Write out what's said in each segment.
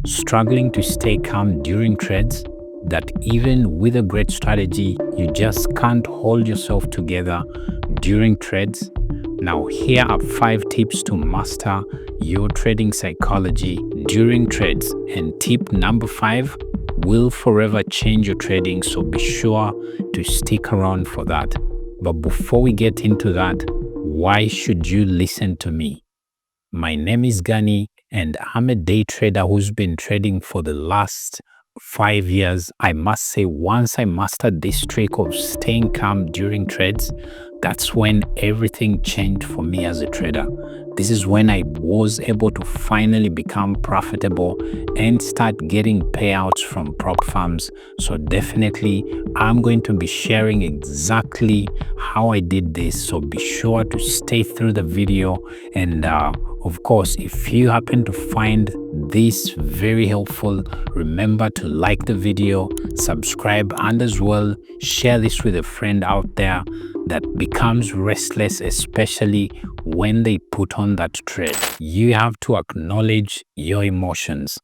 Struggling to stay calm during trades, that even with a great strategy, you just can't hold yourself together during trades? Now, here are 5 tips to master your trading psychology during trades. And tip number 5 will forever change your trading, so be sure to stick around for that. But before we get into that, why should you listen to me? My name is Gani, and I'm a day trader who's been trading for the last 5 years. I must say, once I mastered this trick of staying calm during trades, that's when everything changed for me as a trader. This is when I was able to finally become profitable and start getting payouts from prop firms. So definitely, I'm going to be sharing exactly how I did this. So be sure to stay through the video. And of course, if you happen to find this very helpful, remember to like the video, subscribe, and as well share this with a friend out there that becomes restless, especially when they put on that trade. You have to acknowledge your emotions.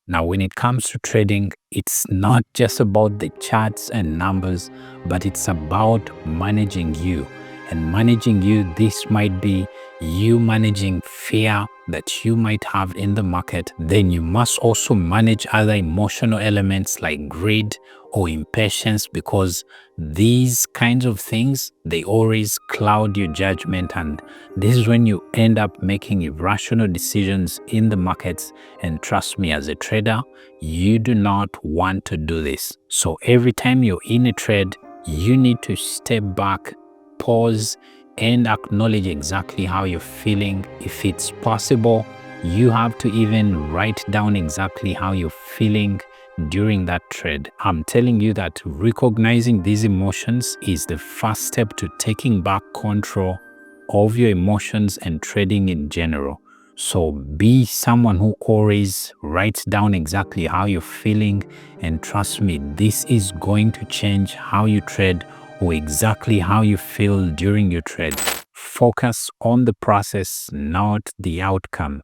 Now, when it comes to trading, it's not just about the charts and numbers, but it's about managing you. And managing you, this might be you managing fear that you might have in the market. Then you must also manage other emotional elements like greed or impatience, because these kinds of things, they always cloud your judgment, and this is when you end up making irrational decisions in the markets. And trust me, as a trader, you do not want to do this. So every time you're in a trade, you need to step back, pause, and acknowledge exactly how you're feeling. If it's possible, you have to even write down exactly how you're feeling during that trade. I'm telling you that recognizing these emotions is the first step to taking back control of your emotions and trading in general. So be someone who always writes down exactly how you're feeling, and trust me, this is going to change how you trade or exactly how you feel during your trade. Focus on the process, not the outcome.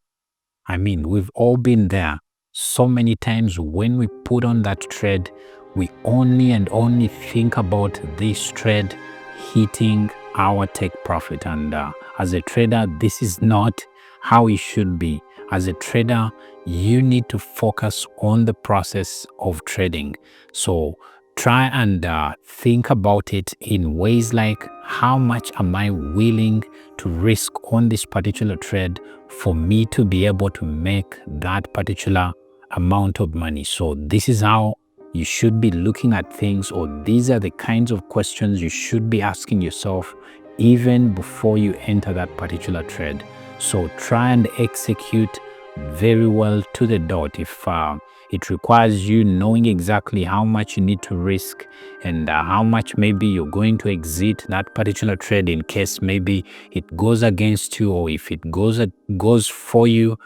I mean, we've all been there. So many times when we put on that trade, we only and only think about this trade hitting our take profit. And as a trader, this is not how it should be. As a trader, you need to focus on the process of trading. So try and think about it in ways like, how much am I willing to risk on this particular trade for me to be able to make that particular amount of money? So this is how you should be looking at things, or these are the kinds of questions you should be asking yourself even before you enter that particular trade. So try and execute very well to the dot. If it requires you knowing exactly how much you need to risk and how much maybe you're going to exit that particular trade in case maybe it goes against you, or if it goes for you,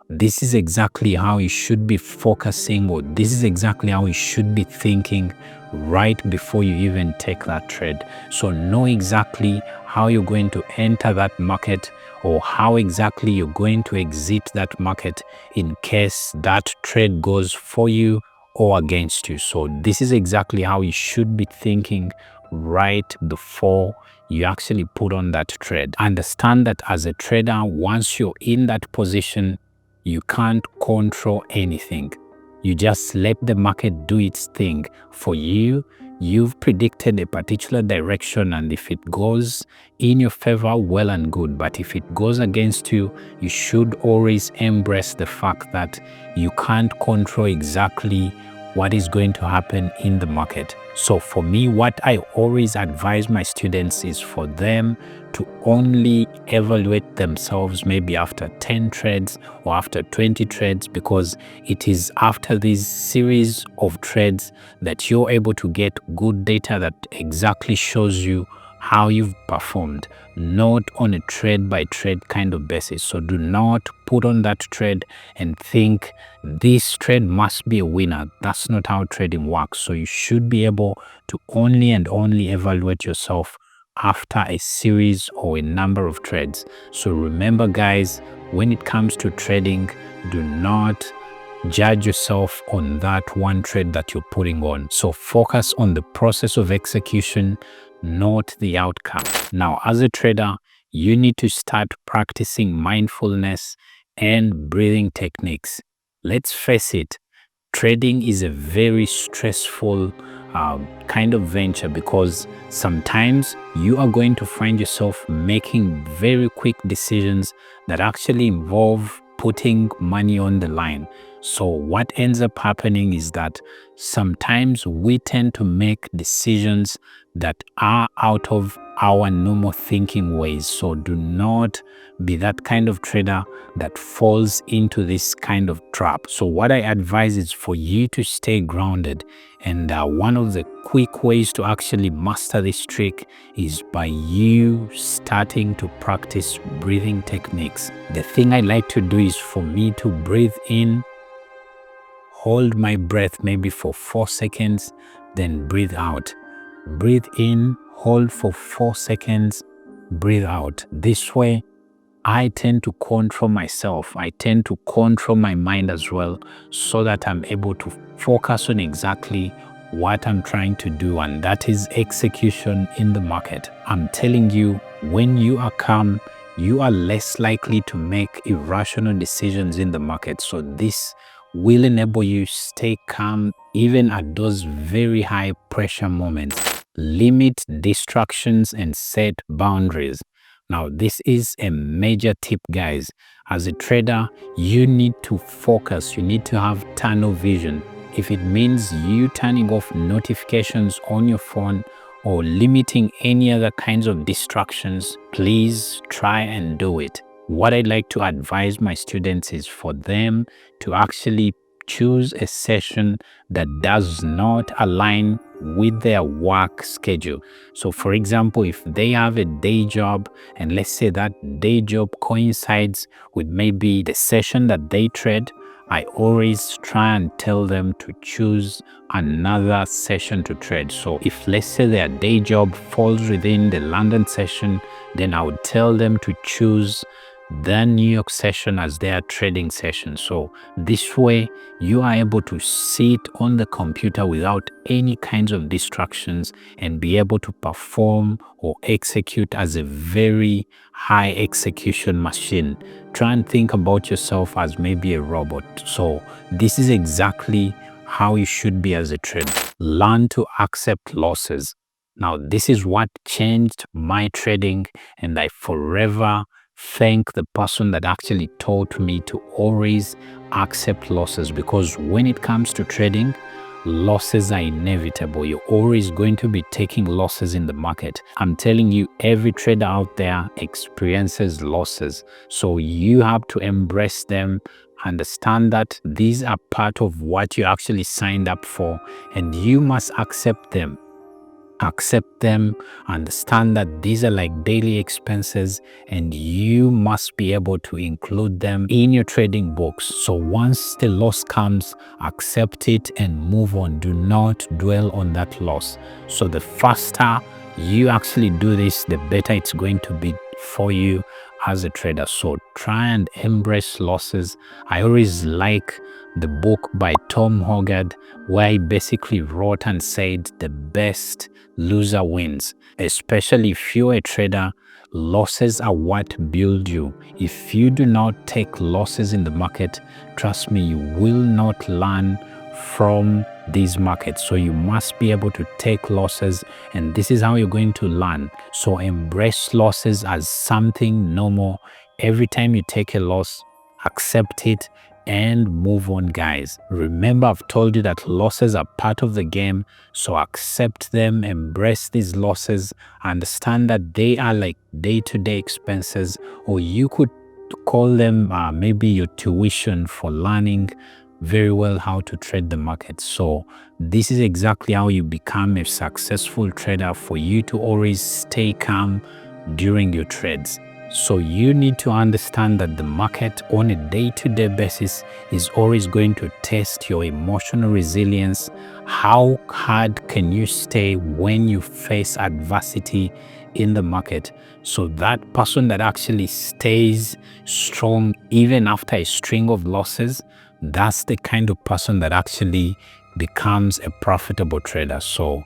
this is exactly how you should be focusing, or this is exactly how you should be thinking right before you even take that trade. So know exactly how you're going to enter that market, or how exactly you're going to exit that market in case that trade goes for you or against you. So this is exactly how you should be thinking right before you actually put on that trade. Understand that as a trader, once you're in that position, you can't control anything. You just let the market do its thing for you. You've predicted a particular direction, and if it goes in your favor, well and good. But if it goes against you, you should always embrace the fact that you can't control exactly what is going to happen in the market. So for me, what I always advise my students is for them to only evaluate themselves maybe after 10 trades or after 20 trades, because it is after this series of trades that you're able to get good data that exactly shows you how you've performed, not on a trade by trade kind of basis. So do not put on that trade and think this trade must be a winner. That's not how trading works. So you should be able to only and only evaluate yourself after a series or a number of trades. So remember, guys, when it comes to trading, do not judge yourself on that one trade that you're putting on. So focus on the process of execution, not the outcome. Now, as a trader, you need to start practicing mindfulness and breathing techniques. Let's face it, trading is a very stressful kind of venture, because sometimes you are going to find yourself making very quick decisions that actually involve putting money on the line. So what ends up happening is that sometimes we tend to make decisions that are out of our normal thinking ways. So do not be that kind of trader that falls into this kind of trap. So what I advise is for you to stay grounded. And one of the quick ways to actually master this trick is by you starting to practice breathing techniques. The thing I like to do is for me to breathe in, hold my breath maybe for 4 seconds, then breathe out. Breathe in, hold for 4 seconds, breathe out. This way, I tend to control myself. I tend to control my mind as well, so that I'm able to focus on exactly what I'm trying to do, and that is execution in the market. I'm telling you, when you are calm, you are less likely to make irrational decisions in the market. So this will enable you stay calm even at those very high pressure moments. Limit distractions and set boundaries. Now, this is a major tip, guys. As a trader, you need to focus. You need to have tunnel vision. If it means you turning off notifications on your phone or limiting any other kinds of distractions, please try and do it. What I'd like to advise my students is for them to actually choose a session that does not align with their work schedule. So for example, if they have a day job and let's say that day job coincides with maybe the session that they trade, I always try and tell them to choose another session to trade. So if let's say their day job falls within the London session, then I would tell them to choose the New York session as their trading session. So this way you are able to sit on the computer without any kinds of distractions and be able to perform or execute as a very high execution machine. Try and think about yourself as maybe a robot. So this is exactly how you should be as a trader. Learn to accept losses. Now, this is what changed my trading, and I forever thank the person that actually taught me to always accept losses, because when it comes to trading, losses are inevitable. You're always going to be taking losses in the market. I'm telling you, every trader out there experiences losses. So you have to embrace them, understand that these are part of what you actually signed up for, and you must accept them. Accept them, understand that these are like daily expenses, and you must be able to include them in your trading books. So once the loss comes, accept it and move on. Do not dwell on that loss. So the faster you actually do this, the better it's going to be for you as a trader. So try and embrace losses. I always like the book by Tom Hoggard, where he basically wrote and said the best loser wins. Especially if you're a trader, losses are what build you. If you do not take losses in the market, trust me, you will not learn from these markets. So you must be able to take losses, and this is how you're going to learn. So embrace losses as something normal. Every time you take a loss, accept it and move on, guys. Remember, I've told you that losses are part of the game, so accept them, embrace these losses, understand that they are like day-to-day expenses, or you could call them maybe your tuition for learning very well how to trade the market. So this is exactly how you become a successful trader, for you to always stay calm during your trades. So you need to understand that the market on a day-to-day basis is always going to test your emotional resilience. How hard can you stay when you face adversity in the market? So that person that actually stays strong even after a string of losses, that's the kind of person that actually becomes a profitable trader. So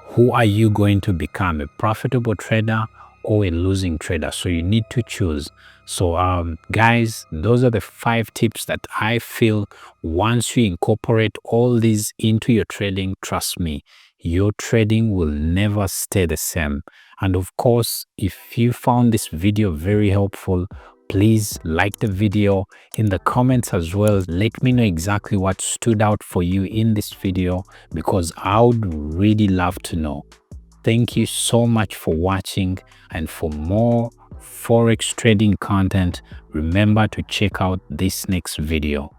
who are you going to become, a profitable trader or a losing trader? So you need to choose. So guys, those are the 5 tips that I feel once you incorporate all these into your trading, trust me, your trading will never stay the same. And of course, if you found this video very helpful, please like the video. In the comments as well, let me know exactly what stood out for you in this video, because I would really love to know. Thank you so much for watching, and for more Forex trading content, remember to check out this next video.